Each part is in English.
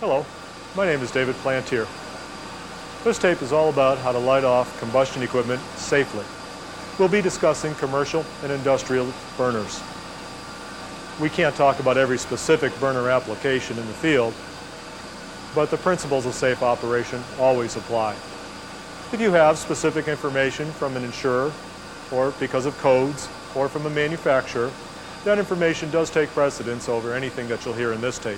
Hello, my name is David Plantier. This tape is all about how to light off combustion equipment safely. We'll be discussing commercial and industrial burners. We can't talk about every specific burner application in the field, but the principles of safe operation always apply. If you have specific information from an insurer, or because of codes, or from a manufacturer, that information does take precedence over anything that you'll hear in this tape.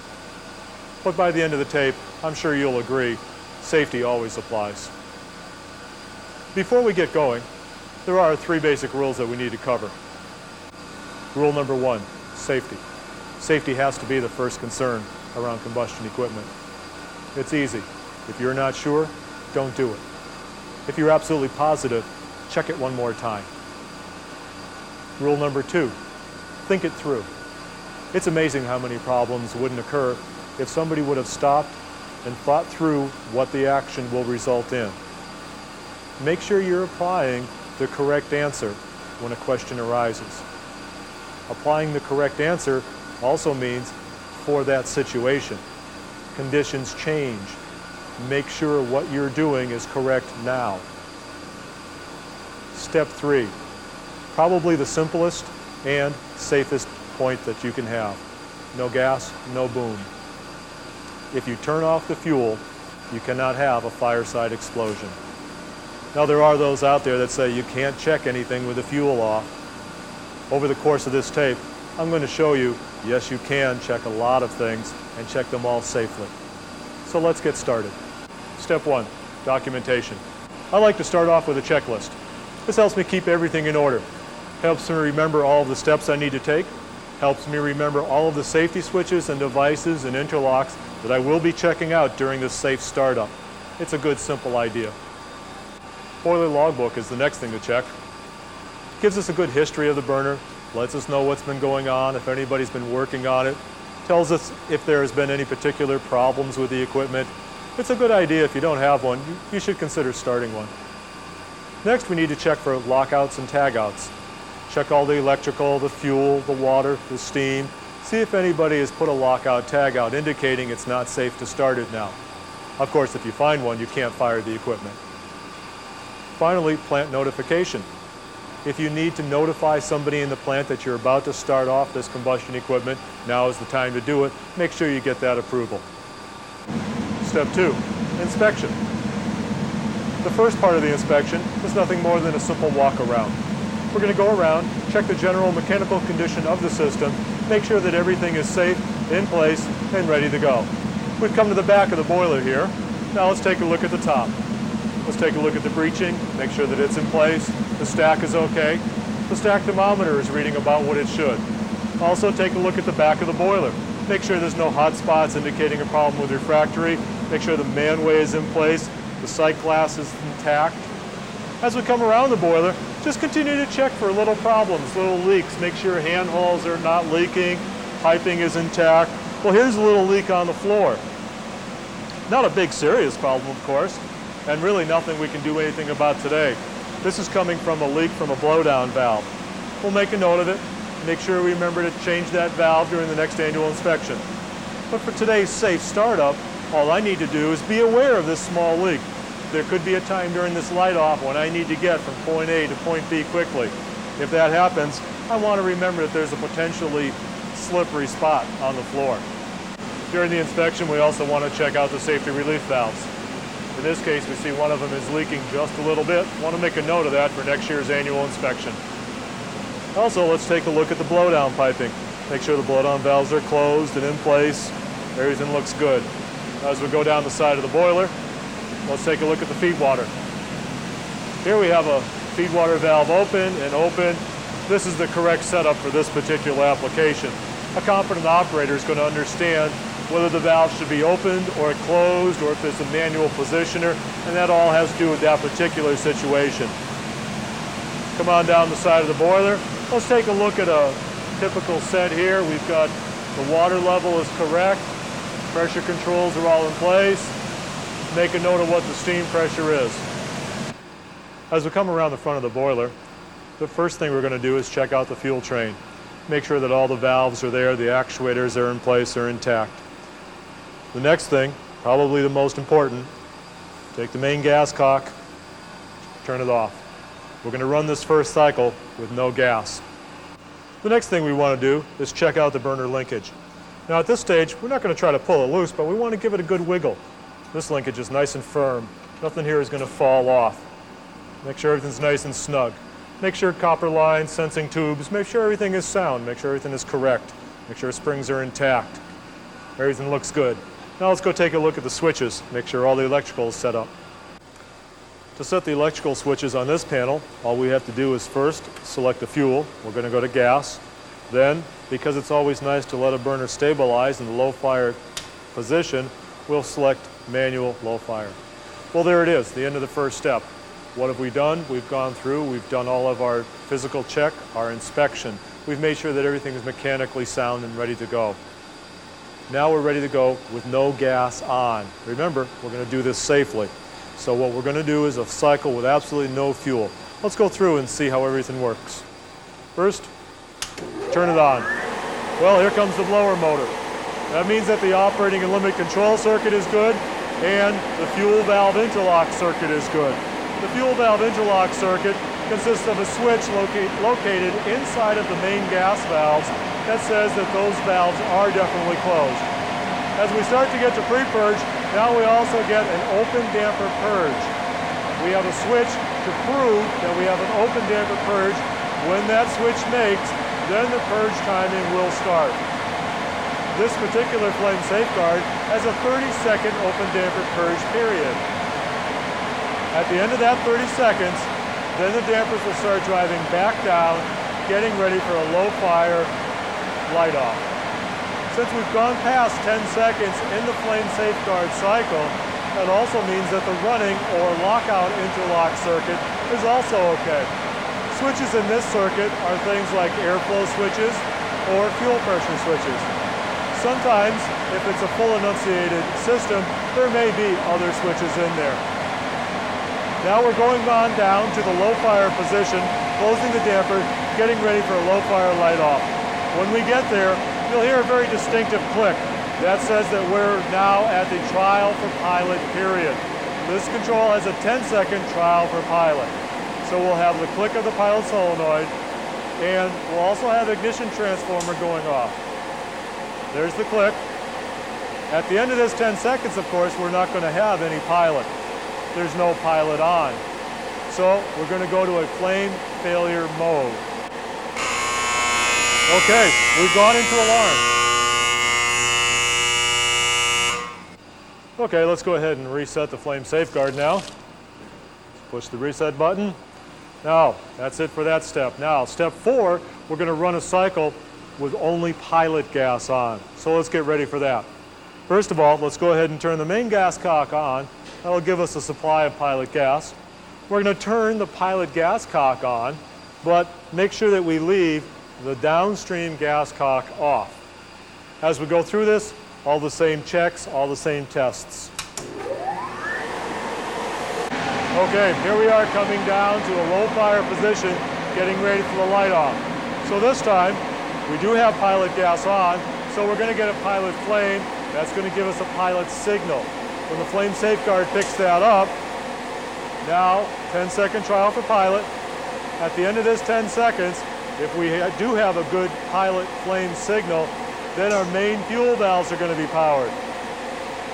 But by the end of the tape, I'm sure you'll agree, safety always applies. Before we get going, there are three basic rules that we need to cover. Rule number one, safety. Safety has to be the first concern around combustion equipment. It's easy. If you're not sure, don't do it. If you're absolutely positive, check it one more time. Rule number two, think it through. It's amazing how many problems wouldn't occur if somebody would have stopped and thought through what the action will result in. Make sure you're applying the correct answer when a question arises. Applying the correct answer also means for that situation. Conditions change. Make sure what you're doing is correct now. Step three, probably the simplest and safest point that you can have. No gas, no boom. If you turn off the fuel, you cannot have a fireside explosion. Now there are those out there that say you can't check anything with the fuel off. Over the course of this tape, I'm going to show you, yes, you can check a lot of things and check them all safely. So let's get started. Step one, documentation. I like to start off with a checklist. This helps me keep everything in order. Helps me remember all of the steps I need to take. Helps me remember all of the safety switches and devices and interlocks that I will be checking out during this safe startup. It's a good, simple idea. Boiler logbook is the next thing to check. Gives us a good history of the burner, lets us know what's been going on, if anybody's been working on it, tells us if there has been any particular problems with the equipment. It's a good idea. If you don't have one, you should consider starting one. Next, we need to check for lockouts and tagouts. Check all the electrical, the fuel, the water, the steam. See if anybody has put a lockout tagout indicating it's not safe to start it now. Of course, if you find one, you can't fire the equipment. Finally, plant notification. If you need to notify somebody in the plant that you're about to start off this combustion equipment, now is the time to do it. Make sure you get that approval. Step two, inspection. The first part of the inspection is nothing more than a simple walk around. We're going to go around, check the general mechanical condition of the system, make sure that everything is safe, in place, and ready to go. We've come to the back of the boiler here. Now let's take a look at the top. Let's take a look at the breeching, make sure that it's in place, the stack is okay. The stack thermometer is reading about what it should. Also take a look at the back of the boiler. Make sure there's no hot spots indicating a problem with refractory. Make sure the manway is in place, the sight glass is intact. As we come around the boiler, just continue to check for little problems, little leaks. Make sure handholds are not leaking, piping is intact. Well, here's a little leak on the floor. Not a big serious problem, of course, and really nothing we can do anything about today. This is coming from a leak from a blowdown valve. We'll make a note of it. Make sure we remember to change that valve during the next annual inspection. But for today's safe startup, all I need to do is be aware of this small leak. There could be a time during this light off when I need to get from point A to point B quickly. If that happens, I want to remember that there's a potentially slippery spot on the floor. During the inspection, we also want to check out the safety relief valves. In this case, we see one of them is leaking just a little bit. I want to make a note of that for next year's annual inspection. Also, let's take a look at the blowdown piping. Make sure the blowdown valves are closed and in place. Everything looks good. As we go down the side of the boiler, let's take a look at the feed water. Here we have a feed water valve open and open. This is the correct setup for this particular application. A competent operator is going to understand whether the valve should be opened or closed or if there's a manual positioner, and that all has to do with that particular situation. Come on down the side of the boiler. Let's take a look at a typical set here. We've got the water level is correct. Pressure controls are all in place. Make a note of what the steam pressure is. As we come around the front of the boiler, the first thing we're going to do is check out the fuel train. Make sure that all the valves are there, the actuators are in place, are intact. The next thing, probably the most important, take the main gas cock, turn it off. We're going to run this first cycle with no gas. The next thing we want to do is check out the burner linkage. Now at this stage, we're not going to try to pull it loose, but we want to give it a good wiggle. This linkage is nice and firm. Nothing here is going to fall off. Make sure everything's nice and snug. Make sure copper lines, sensing tubes, make sure everything is sound, make sure everything is correct, make sure springs are intact. Everything looks good. Now let's go take a look at the switches, make sure all the electrical is set up. To set the electrical switches on this panel, all we have to do is first select the fuel. We're going to go to gas. Then, because it's always nice to let a burner stabilize in the low fire position, we'll select manual low fire. Well, there it is, the end of the first step. What have we done? We've gone through, we've done all of our physical check, our inspection. We've made sure that everything is mechanically sound and ready to go. Now we're ready to go with no gas on. Remember, we're going to do this safely. So what we're going to do is a cycle with absolutely no fuel. Let's go through and see how everything works. First, turn it on. Well, here comes the blower motor. That means that the operating and limit control circuit is good and the fuel valve interlock circuit is good. The fuel valve interlock circuit consists of a switch located inside of the main gas valves that says that those valves are definitely closed. As we start to get to pre-purge, now we also get an open damper purge. We have a switch to prove that we have an open damper purge. When that switch makes, then the purge timing will start. This particular flame safeguard has a 30-second open damper purge period. At the end of that 30 seconds, then the dampers will start driving back down, getting ready for a low fire light off. Since we've gone past 10 seconds in the flame safeguard cycle, that also means that the running or lockout interlock circuit is also okay. Switches in this circuit are things like airflow switches or fuel pressure switches. Sometimes, if it's a full enunciated system, there may be other switches in there. Now we're going on down to the low fire position, closing the damper, getting ready for a low fire light off. When we get there, you'll hear a very distinctive click. That says that we're now at the trial for pilot period. This control has a 10-second trial for pilot. So we'll have the click of the pilot solenoid, and we'll also have the ignition transformer going off. There's the click. At the end of this 10 seconds, of course, we're not going to have any pilot. There's no pilot on. So we're going to go to a flame failure mode. Okay, we've gone into alarm. Okay, let's go ahead and reset the flame safeguard now. Push the reset button. Now, that's it for that step. Now, step 4, we're going to run a cycle with only pilot gas on. So let's get ready for that. First of all, let's go ahead and turn the main gas cock on. That'll give us a supply of pilot gas. We're going to turn the pilot gas cock on, but make sure that we leave the downstream gas cock off. As we go through this, all the same checks, all the same tests. Okay, here we are coming down to a low fire position, getting ready for the light off. So this time, we do have pilot gas on, so we're going to get a pilot flame. That's going to give us a pilot signal. When the flame safeguard picks that up, now 10-second trial for pilot. At the end of this 10 seconds, if we do have a good pilot flame signal, then our main fuel valves are going to be powered.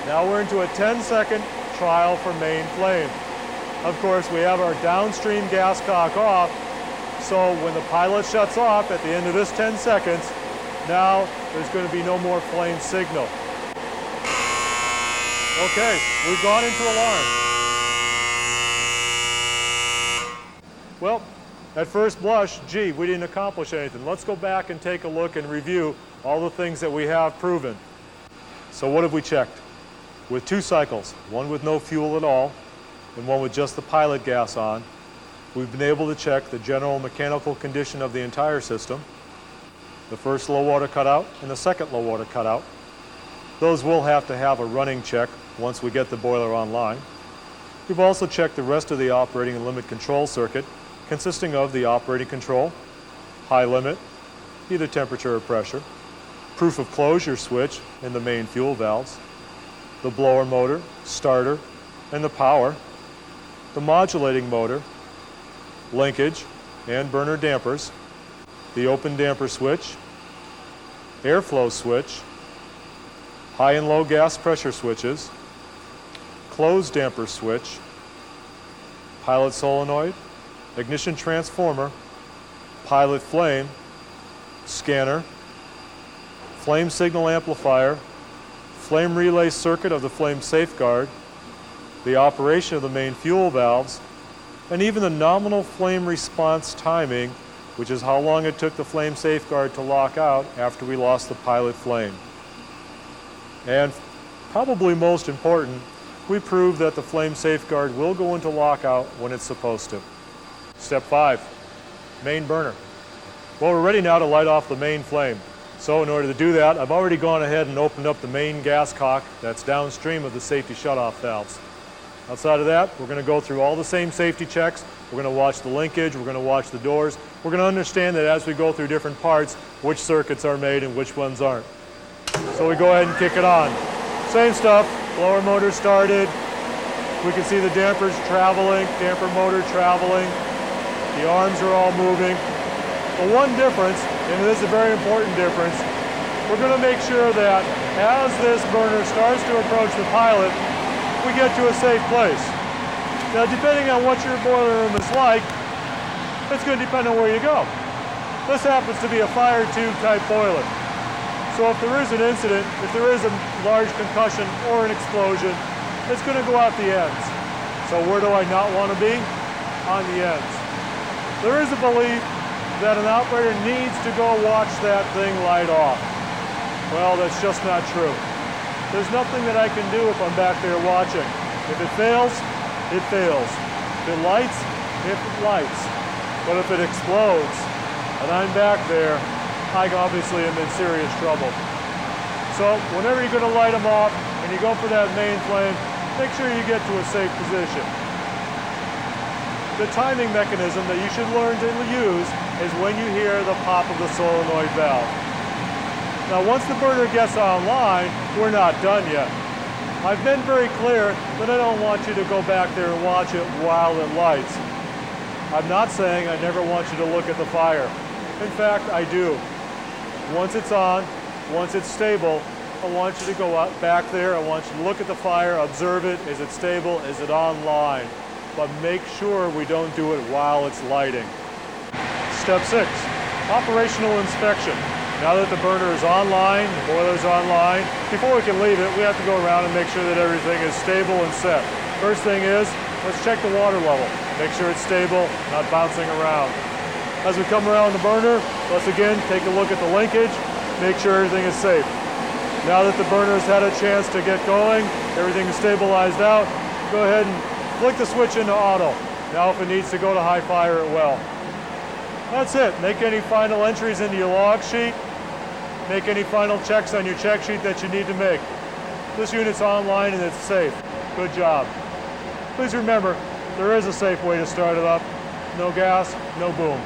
Now we're into a 10-second trial for main flame. Of course, we have our downstream gas cock off, so when the pilot shuts off at the end of this 10 seconds, now there's going to be no more flame signal. Okay, we've gone into alarm. Well, at first blush, gee, we didn't accomplish anything. Let's go back and take a look and review all the things that we have proven. So what have we checked? With 2 cycles, one with no fuel at all, and one with just the pilot gas on, we've been able to check the general mechanical condition of the entire system, the first low water cutout and the second low water cutout. Those will have to have a running check once we get the boiler online. We've also checked the rest of the operating and limit control circuit, consisting of the operating control, high limit, either temperature or pressure, proof of closure switch, and the main fuel valves. the blower motor, starter, and the power, the modulating motor, linkage, and burner dampers, the open damper switch, airflow switch, high and low gas pressure switches, closed damper switch, pilot solenoid, ignition transformer, pilot flame, scanner, flame signal amplifier, flame relay circuit of the flame safeguard, the operation of the main fuel valves, and even the nominal flame response timing, which is how long it took the flame safeguard to lock out after we lost the pilot flame. And probably most important, we proved that the flame safeguard will go into lockout when it's supposed to. Step 5, main burner. Well, we're ready now to light off the main flame. So in order to do that, I've already gone ahead and opened up the main gas cock that's downstream of the safety shutoff valves. Outside of that, we're going to go through all the same safety checks. We're going to watch the linkage, we're going to watch the doors. We're going to understand that as we go through different parts, which circuits are made and which ones aren't. So we go ahead and kick it on. Same stuff, blower motor started. We can see the dampers traveling, damper motor traveling. The arms are all moving. The one difference, and this is a very important difference, we're going to make sure that as this burner starts to approach the pilot, we get to a safe place. Now, depending on what your boiler room is like, it's going to depend on where you go. This happens to be a fire tube type boiler. So if there is an incident, if there is a large concussion or an explosion, it's going to go out the ends. So where do I not want to be? On the ends. There is a belief that an operator needs to go watch that thing light off. Well, that's just not true. There's nothing that I can do if I'm back there watching. If it fails, it fails. If it lights, it lights. But if it explodes, and I'm back there, I obviously am in serious trouble. So whenever you're going to light them off and you go for that main flame, make sure you get to a safe position. The timing mechanism that you should learn to use is when you hear the pop of the solenoid valve. Now once the burner gets online, we're not done yet. I've been very clear that I don't want you to go back there and watch it while it lights. I'm not saying I never want you to look at the fire. In fact, I do. Once it's on, once it's stable, I want you to go out back there, I want you to look at the fire, observe it, is it stable, is it online? But make sure we don't do it while it's lighting. Step 6, operational inspection. Now that the burner is online, the boiler's online, before we can leave it, we have to go around and make sure that everything is stable and set. First thing is, let's check the water level. Make sure it's stable, not bouncing around. As we come around the burner, let's again take a look at the linkage, make sure everything is safe. Now that the burner has had a chance to get going, everything is stabilized out, go ahead and flick the switch into auto. Now if it needs to go to high fire, it will. That's it. Make any final entries into your log sheet. Make any final checks on your check sheet that you need to make. This unit's online and it's safe. Good job. Please remember, there is a safe way to start it up. No gas, no boom.